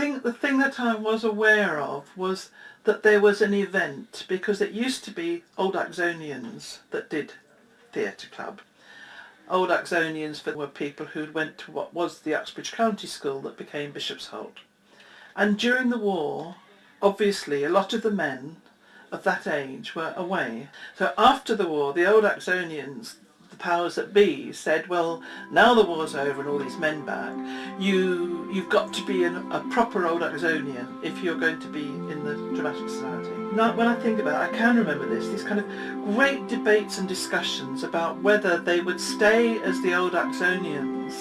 thing that I was aware of was that there was an event, because it used to be Old Oxonians that did theatre club. Old Oxonians were people who went to what was the Uxbridge County School that became Bishop's Holt. And during the war, obviously, a lot of the men of that age were away. So after the war, the Old Oxonians, the powers that be, said, well, now the war's over and all these men back, you've got to be a proper Old Oxonian if you're going to be in the Dramatic Society. Now, when I think about it, I can remember these kind of great debates and discussions about whether they would stay as the Old Oxonians.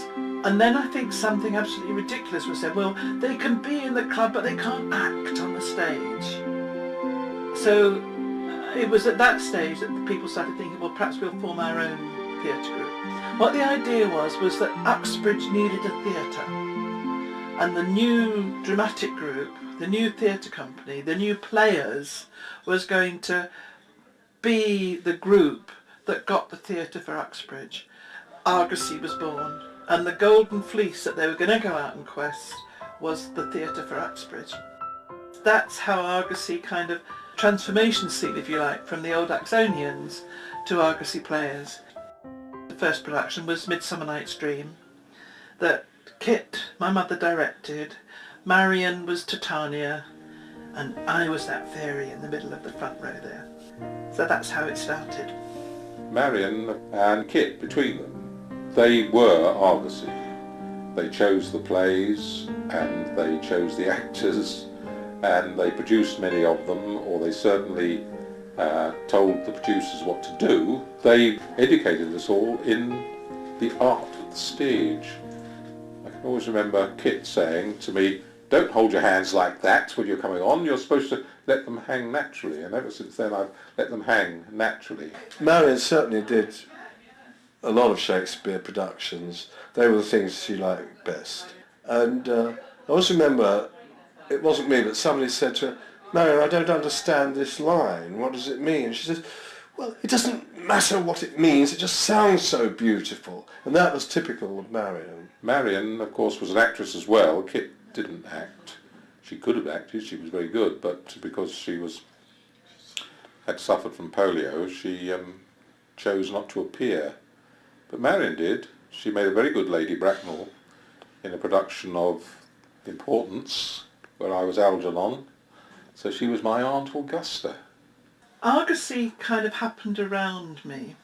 And then I think something absolutely ridiculous was said, well, they can be in the club, but they can't act on the stage. So it was at that stage that people started thinking, well, perhaps we'll form our own theatre group. What the idea was that Uxbridge needed a theatre, and the new dramatic group, the new theatre company, the new players was going to be the group that got the theatre for Uxbridge. Argosy was born, and the Golden Fleece that they were going to go out and quest was the theatre for Uxbridge. That's how Argosy kind of transformation scene, if you like, from the Old Oxonians to Argosy players. The first production was Midsummer Night's Dream, that Kit, my mother, directed. Marion was Titania, and I was that fairy in the middle of the front row there. So that's how it started. Marion and Kit, between them, they were Argosy. They chose the plays and they chose the actors, and they produced many of them, or they certainly told the producers what to do. They educated us all in the art of the stage. I can always remember Kit saying to me, don't hold your hands like that when you're coming on, you're supposed to let them hang naturally, and ever since then I've let them hang naturally. Marion certainly did a lot of Shakespeare productions. They were the things she liked best. And I also remember, it wasn't me, but somebody said to her, Marion, I don't understand this line, what does it mean? And she said, well, it doesn't matter what it means, it just sounds so beautiful. And that was typical of Marion. Marion, of course, was an actress as well. Kit didn't act. She could have acted, she was very good, but because she had suffered from polio, she chose not to appear. But Marion did. She made a very good Lady Bracknell in a production of importance where I was Algernon, so she was my Aunt Augusta. Argosy kind of happened around me,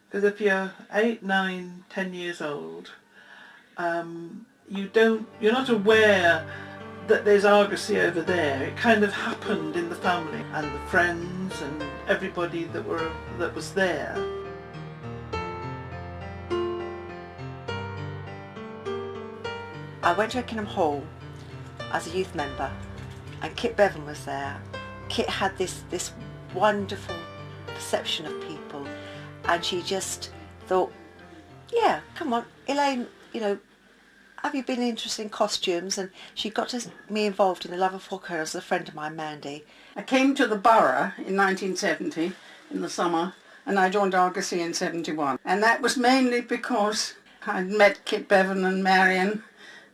because if you're 8, 9, 10 years old, you're not aware that there's Argosy over there. It kind of happened in the family and the friends and everybody that was there. I went to Ickenham Hall as a youth member, and Kit Bevan was there. Kit had this wonderful perception of people, and she just thought, yeah, come on, Elaine, have you been interested in costumes? And she got me involved in the Love of Four Colors as a friend of mine, Mandy. I came to the borough in 1970, in the summer, and I joined Argosy in 71. And that was mainly because I'd met Kit Bevan and Marion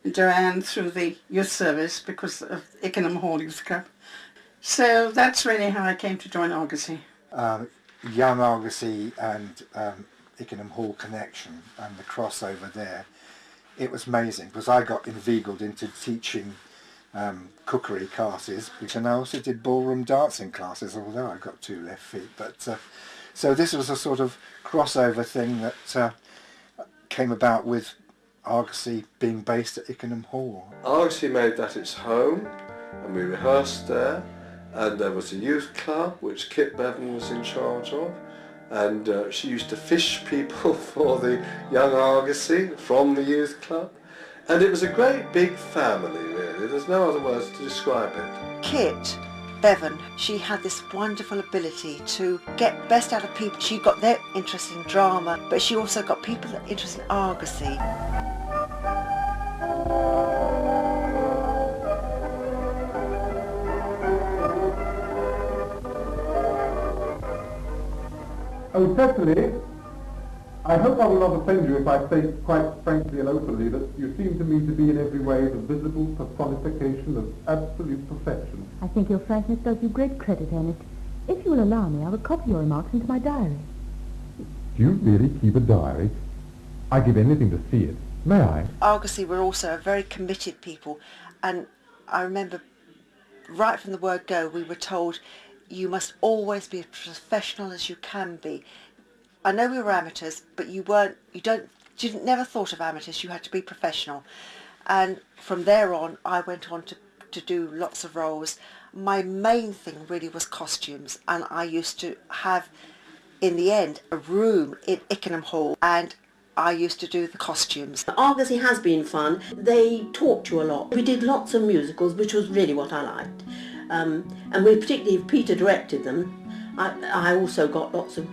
and Joanne through the youth service because of Ickenham Hall Youth Club. So that's really how I came to join Argosy. Young Argosy and Ickenham Hall connection and the crossover there, it was amazing because I got inveigled into teaching cookery classes, and I also did ballroom dancing classes, although I got 2 left feet. But so this was a sort of crossover thing that came about with Argosy being based at Ickenham Hall. Argosy made that its home, and we rehearsed there, and there was a youth club which Kit Bevan was in charge of, and she used to fish people for the young Argosy from the youth club, and it was a great big family really. There's no other words to describe it. Kit Bevan, she had this wonderful ability to get best out of people. She got their interest in drama, but she also got people interested in Argosy. Oh, Cecily, I hope I will not offend you if I state quite frankly and openly that you seem to me to be in every way the visible personification of absolute perfection. I think your frankness does you great credit, Ernest. If you will allow me, I will copy your remarks into my diary. Do you really keep a diary? I'd give anything to see it. May I? Argosy were also a very committed people, and I remember right from the word go we were told you must always be as professional as you can be. I know we were amateurs, but you never thought of amateurs, you had to be professional. And from there on I went on to do lots of roles. My main thing really was costumes, and I used to have in the end a room in Ickenham Hall, and I used to do the costumes. Argosy has been fun. They taught you a lot. We did lots of musicals, which was really what I liked. And we particularly, Peter directed them. I also got lots of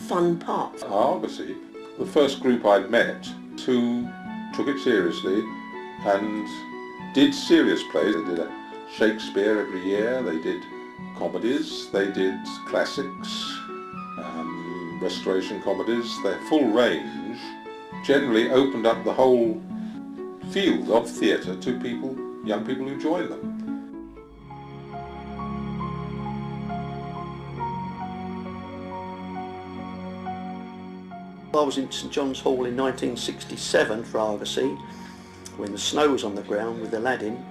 fun parts. Argosy, the first group I'd met who took it seriously and did serious plays. They did a Shakespeare every year, they did comedies, they did classics, restoration comedies. Their full range generally opened up the whole field of theatre to people, young people who joined them. I was in St John's Hall in 1967 for Argosy, when the snow was on the ground with Aladdin.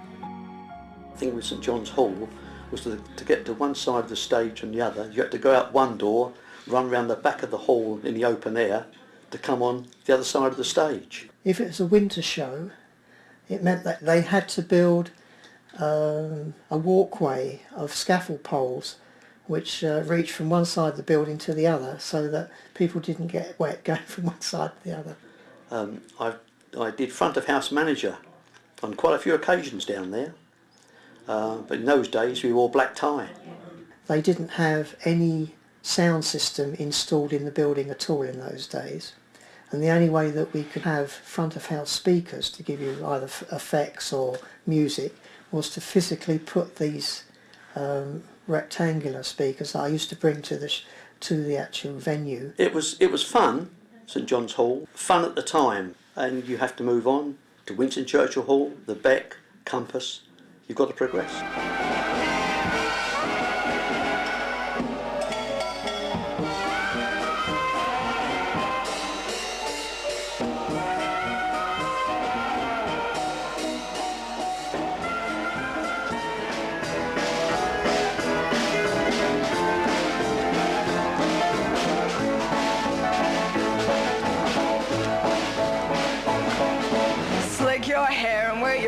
The thing with St John's Hall was to get to one side of the stage and the other, you had to go out one door, run round the back of the hall in the open air to come on the other side of the stage. If it was a winter show, it meant that they had to build a walkway of scaffold poles which reached from one side of the building to the other so that people didn't get wet going from one side to the other. I did front of house manager on quite a few occasions down there, but in those days we wore black tie. They didn't have any sound system installed in the building at all in those days, and the only way that we could have front of house speakers to give you either effects or music was to physically put these rectangular speakers that I used to bring to the actual venue. It was fun, St John's Hall, fun at the time, and you have to move on to Winston Churchill Hall, the Beck, Compass. You've got to progress.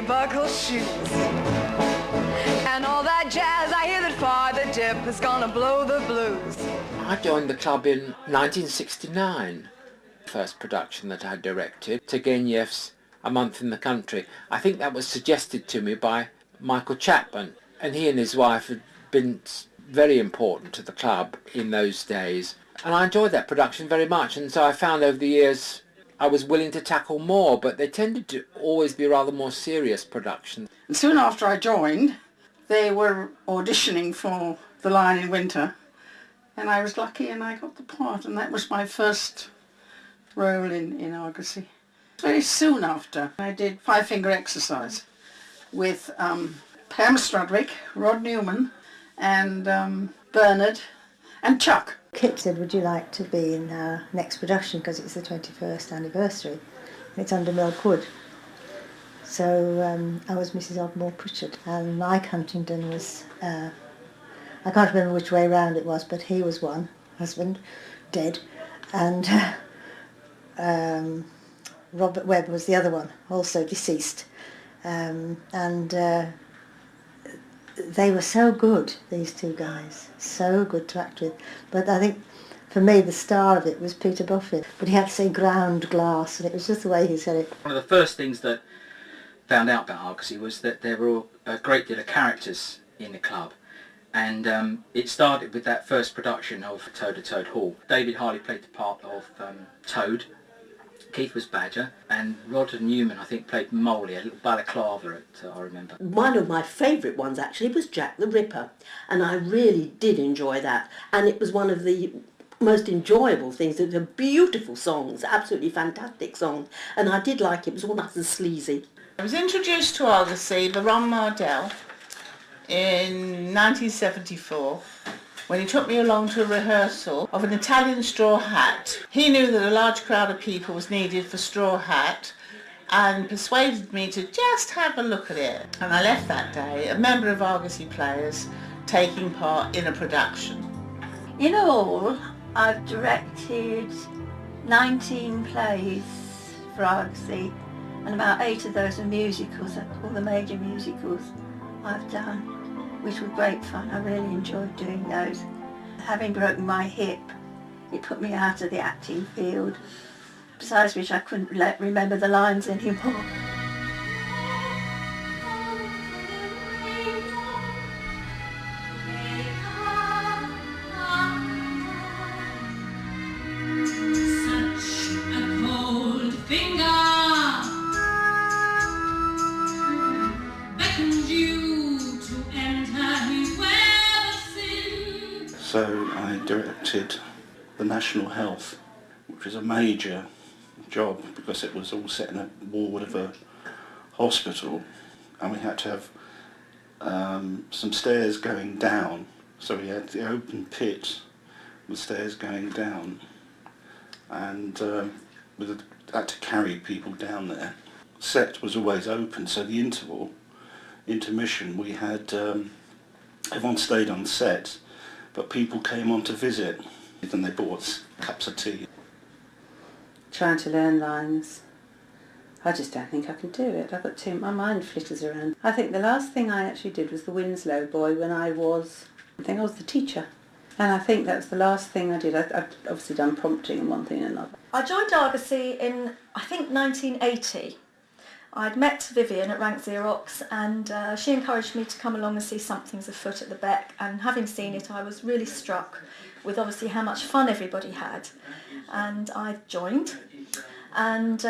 Buckle shoes and all that jazz. I hear that Father Dip is gonna blow the blues. I joined the club in 1969, first production that I directed, Turgenev's A Month in the Country. I think that was suggested to me by Michael Chapman, and he and his wife had been very important to the club in those days, and I enjoyed that production very much, and so I found over the years I was willing to tackle more, but they tended to always be rather more serious productions. And soon after I joined, they were auditioning for The Lion in Winter, and I was lucky and I got the part, and that was my first role in Argosy. Very soon after, I did Five Finger Exercise with Pam Strudwick, Rod Newman, and Bernard, and Chuck. Kit said, would you like to be in our next production, because it's the 21st anniversary and it's under Milk Wood. So I was Mrs Ogmore Pritchard, and Mike Huntingdon was, I can't remember which way round it was, but he was one husband, dead, and Robert Webb was the other one, also deceased, and they were so good, these two guys, so good to act with. But I think for me the star of it was Peter Bulfin, but he had to say ground glass, and it was just the way he said it. One of the first things that I found out about Argosy was that there were a great deal of characters in the club, and it started with that first production of Toad at Toad Hall. David Harley played the part of Toad, Keith was Badger, and Rod Newman, I think, played Molly, a little balaclava, I remember. One of my favourite ones, actually, was Jack the Ripper, and I really did enjoy that. And it was one of the most enjoyable things. They were beautiful songs, absolutely fantastic songs, and I did like it. It was all nice and sleazy. I was introduced to Argosy by Mardell in 1974 when he took me along to a rehearsal of an Italian straw hat. He knew that a large crowd of people was needed for straw hat and persuaded me to just have a look at it. And I left that day a member of Argosy Players taking part in a production. In all, I've directed 19 plays for Argosy, and about 8 of those are musicals, all the major musicals I've done, which were great fun. I really enjoyed doing those. Having broken my hip, it put me out of the acting field, besides which I couldn't remember the lines anymore. So I directed the National Health, which was a major job because it was all set in a ward of a hospital, and we had to have some stairs going down. So we had the open pit with stairs going down, and we had to carry people down there. Set was always open, so the intermission, we had everyone stayed on set, but people came on to visit, and they bought us cups of tea. Trying to learn lines. I just don't think I can do it. I've got my mind flitters around. I think the last thing I actually did was the Winslow Boy when I was the teacher. And I think that's the last thing I did. I've obviously done prompting and one thing and another. I joined Argosy in, I think, 1980. I'd met Vivian at Rank Xerox, and she encouraged me to come along and see Something's Afoot at the Beck, and having seen it I was really struck with obviously how much fun everybody had, and I joined and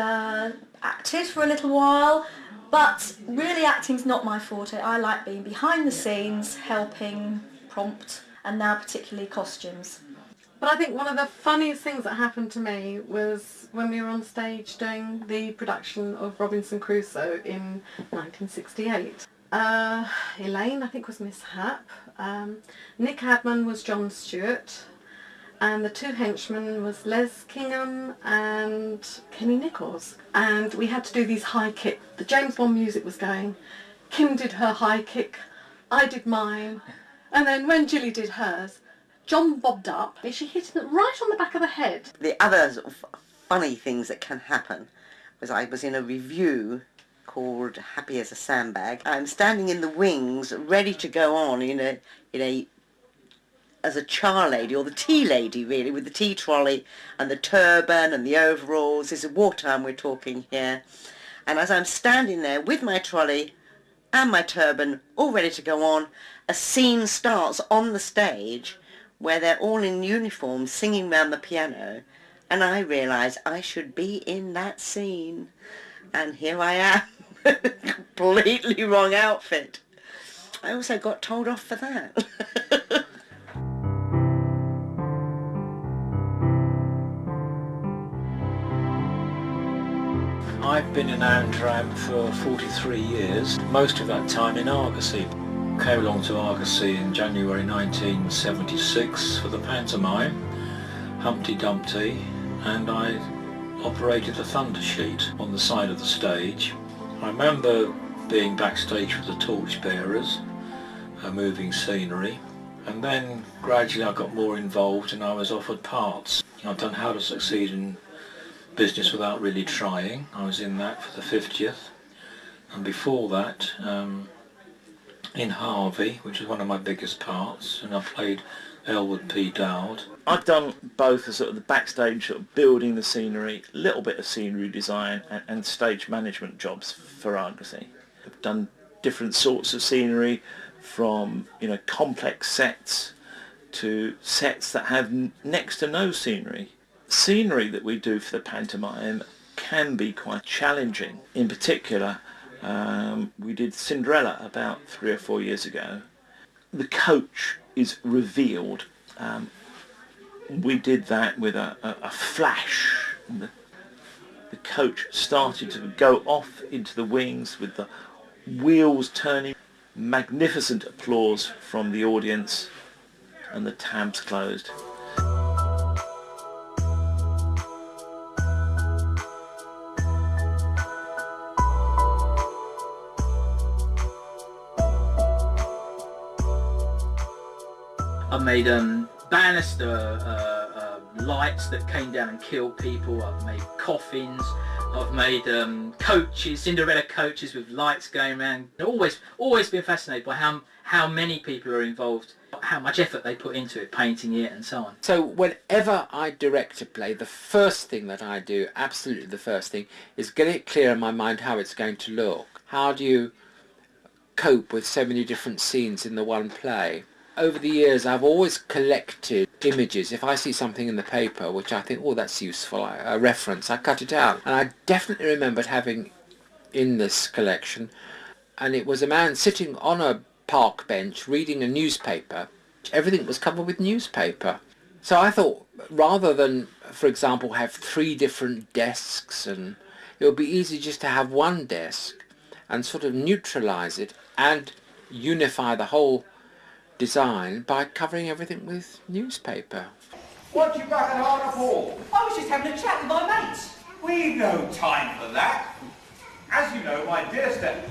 acted for a little while, but really acting's not my forte. I like being behind the scenes, helping, prompt, and now particularly costumes. But I think one of the funniest things that happened to me was when we were on stage doing the production of Robinson Crusoe in 1968. Elaine, I think, was Miss Hap. Nick Adman was John Stewart. And the two henchmen was Les Kingham and Kenny Nichols. And we had to do these high kicks. The James Bond music was going. Kim did her high kick. I did mine. And then when Jilly did hers, John bobbed up, and she hit him right on the back of the head. The other sort of funny things that can happen was I was in a review called Happy as a Sandbag. I'm standing in the wings, ready to go on as a char lady, or the tea lady really, with the tea trolley and the turban and the overalls. This is wartime we're talking here. And as I'm standing there with my trolley and my turban, all ready to go on, a scene starts on the stage where they're all in uniform singing round the piano, and I realise I should be in that scene. And here I am, completely wrong outfit. I also got told off for that. I've been in Antwerp for 43 years, most of that time in Argosy. Came along to Argosy in January 1976 for the pantomime, Humpty Dumpty, and I operated the thunder sheet on the side of the stage. I remember being backstage with the torchbearers, moving scenery, and then gradually I got more involved and I was offered parts. I've done How to Succeed in Business Without Really Trying. I was in that for the 50th, and before that in Harvey, which is one of my biggest parts, and I played Elwood P. Dowd. I've done both as sort of the backstage, sort of building the scenery, a little bit of scenery design, and stage management jobs for Argosy. I've done different sorts of scenery, from complex sets to sets that have next to no scenery. Scenery that we do for the pantomime can be quite challenging. In particular, we did Cinderella about 3 or 4 years ago. The coach is revealed we did that with a flash. And the coach started to go off into the wings with the wheels turning. Magnificent applause from the audience, and the tabs closed. I've made banister lights that came down and killed people. I've made coffins. I've made coaches, Cinderella coaches with lights going around. I've always been fascinated by how many people are involved, how much effort they put into it, painting it and so on. So whenever I direct a play, the first thing that I do, absolutely the first thing, is get it clear in my mind how it's going to look. How do you cope with so many different scenes in the one play? Over the years, I've always collected images. If I see something in the paper which I think, oh, that's useful, a reference, I cut it out. And I definitely remembered having in this collection, and it was a man sitting on a park bench reading a newspaper. Everything was covered with newspaper. So I thought, rather than, for example, have 3 different desks, and it would be easy just to have one desk and sort of neutralise it and unify the whole design by covering everything with newspaper. What you back at Harder for? I was just having a chat with my mates. We've no time for that. As you know, my dear step,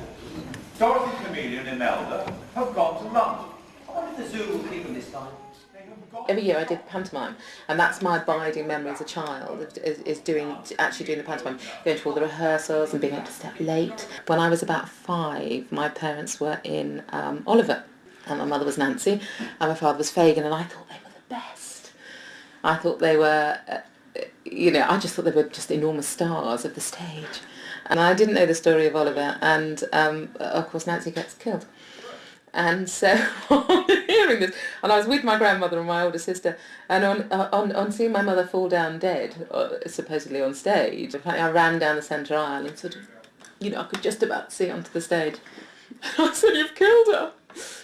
Dorothy, Chameleon and Imelda have gone to London. I wonder if the zoo will keep them this time. Every year I did pantomime, and that's my abiding memory as a child, is actually doing the pantomime, going to all the rehearsals and being able to stay up late. When I was about 5, my parents were in Oliver, and my mother was Nancy, and my father was Fagin, and I thought they were the best. I thought they were, I just thought they were just enormous stars of the stage. And I didn't know the story of Oliver, and of course Nancy gets killed. And so on hearing this, and I was with my grandmother and my older sister, and on seeing my mother fall down dead, supposedly on stage, I ran down the centre aisle and sort of, I could just about see onto the stage. And I said, "You've killed her!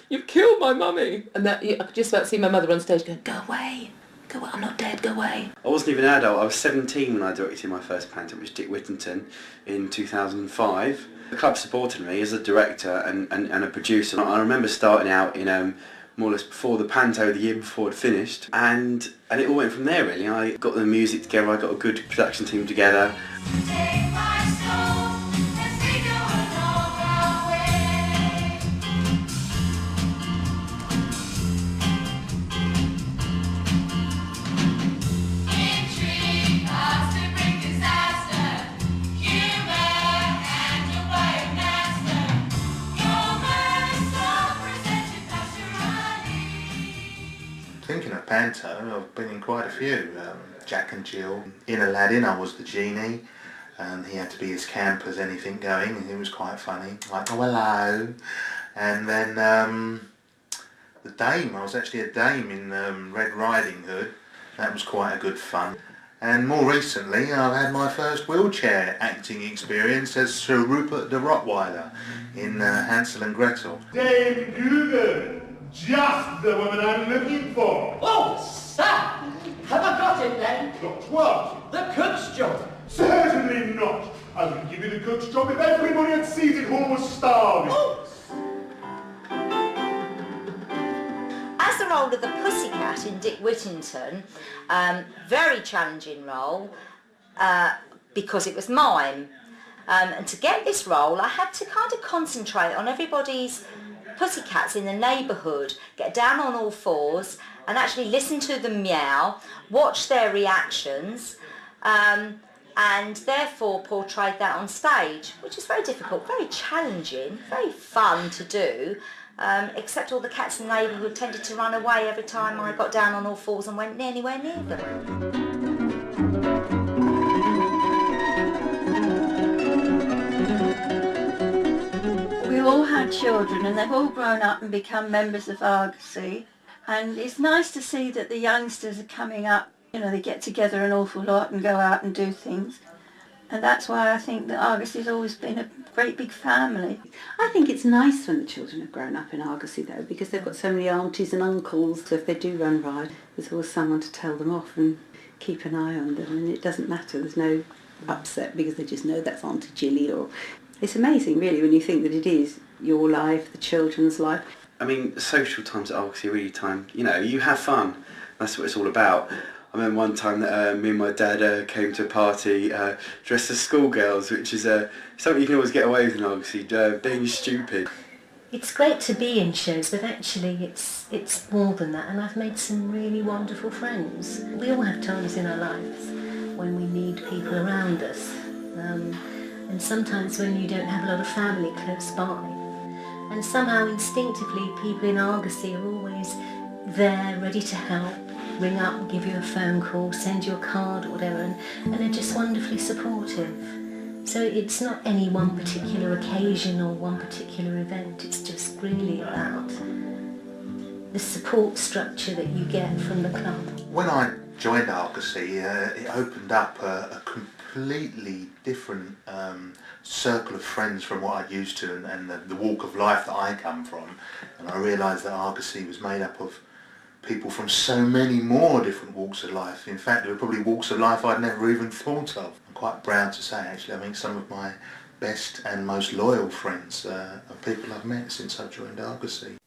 You've killed my mummy!" And I could just about see my mother on stage going, "Go away! Go away, I'm not dead, go away." I wasn't even an adult. I was 17 when I directed my first pantomime, which was Dick Whittington, in 2005. The club supported me as a director and a producer. I remember starting out in more or less before the panto the year before it finished, and it all went from there really. I got the music together, I got a good production team together. Thinking of panto, I've been in quite a few. Jack and Jill. In Aladdin, I was the genie, and he had to be as camp as anything going, and it was quite funny. Like, "Oh, hello." And then the Dame, I was actually a Dame in Red Riding Hood. That was quite a good fun. And more recently, I've had my first wheelchair acting experience as Sir Rupert the Rottweiler in Hansel and Gretel. Dame Google! Just the woman I'm looking for. Oh, sir! Have I got it then? Got what? The cook's job. Certainly not. I would give you the cook's job if everybody at Seated Hall was starving. Oh. As the role of the pussycat in Dick Whittington, very challenging role because it was mime. And to get this role, I had to kind of concentrate on everybody's pussycats in the neighbourhood, get down on all fours and actually listen to them meow, watch their reactions, and therefore portrayed that on stage, which is very difficult, very challenging, very fun to do, except all the cats in the neighbourhood tended to run away every time I got down on all fours and went anywhere near them. We all had children and they've all grown up and become members of Argosy, and it's nice to see that the youngsters are coming up. They get together an awful lot and go out and do things. And that's why I think that Argosy's always been a great big family. I think it's nice when the children have grown up in Argosy though, because they've got so many aunties and uncles, so if they do run riot, there's always someone to tell them off and keep an eye on them, and it doesn't matter, there's no upset because they just know that's Auntie Jilly. Or it's amazing really when you think that it is your life, the children's life. I mean, social times at Argosy are really time, you know, you have fun. That's what it's all about. I remember one time that me and my dad came to a party dressed as schoolgirls, which is something you can always get away with in Argosy, being stupid. It's great to be in shows, but actually it's more than that, and I've made some really wonderful friends. We all have times in our lives when we need people around us, and sometimes when you don't have a lot of family close by. And somehow instinctively people in Argosy are always there, ready to help, ring up, give you a phone call, send you a card or whatever, and they're just wonderfully supportive. So it's not any one particular occasion or one particular event, it's just really about the support structure that you get from the club. When I joined Argosy, it opened up a completely different circle of friends from what I'd used to and the walk of life that I come from, and I realised that Argosy was made up of people from so many more different walks of life. In fact, there were probably walks of life I'd never even thought of. I'm quite proud to say, actually, I think some of my best and most loyal friends are people I've met since I joined Argosy.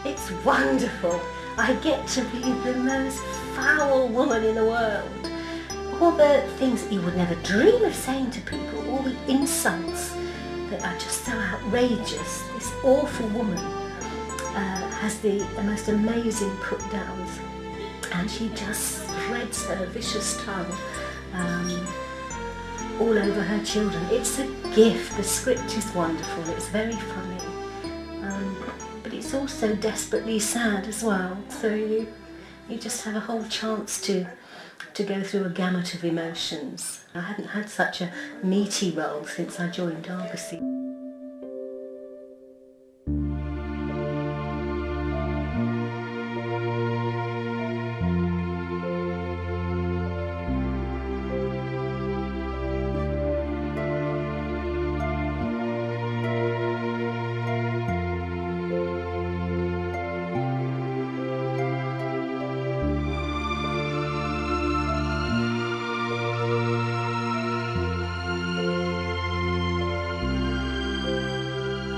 It's wonderful. I get to be the most foul woman in the world. All the things that you would never dream of saying to people, all the insults that are just so outrageous. This awful woman has the most amazing put-downs, and she just spreads her vicious tongue all over her children. It's a gift. The script is wonderful. It's very funny. But it's also desperately sad as well, so you just have a whole chance to go through a gamut of emotions. I haven't had such a meaty role since I joined Argosy.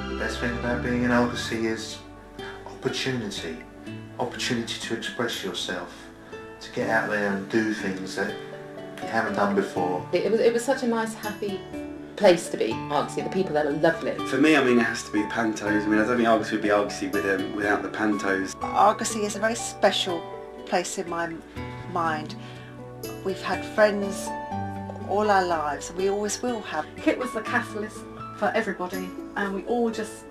The best thing about being in Argosy is opportunity to express yourself, to get out there and do things that you haven't done before. It was such a nice, happy place to be, Argosy. The people there are lovely. For me, I mean, it has to be the pantos. I mean, I don't think Argosy would be Argosy without the pantos. Argosy is a very special place in my mind. We've had friends all our lives, and we always will have. Kit was the catalyst for everybody, and we all just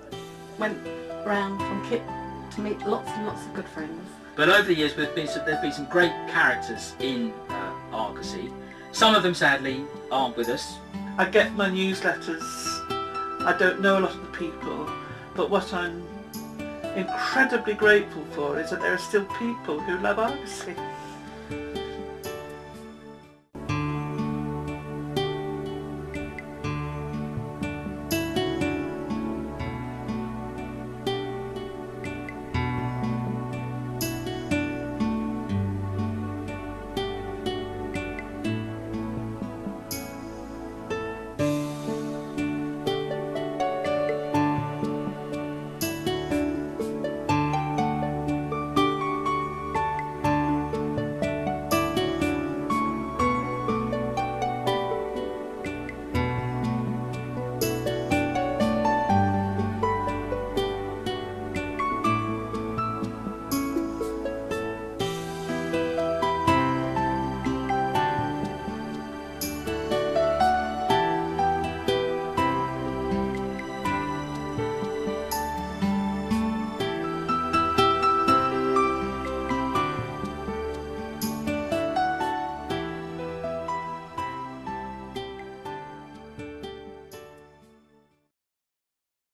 went round from Kit to meet lots and lots of good friends. But over the years there've been some great characters in Argosy. Some of them sadly aren't with us. I get my newsletters. I don't know a lot of the people, but what I'm incredibly grateful for is that there are still people who love Argosy.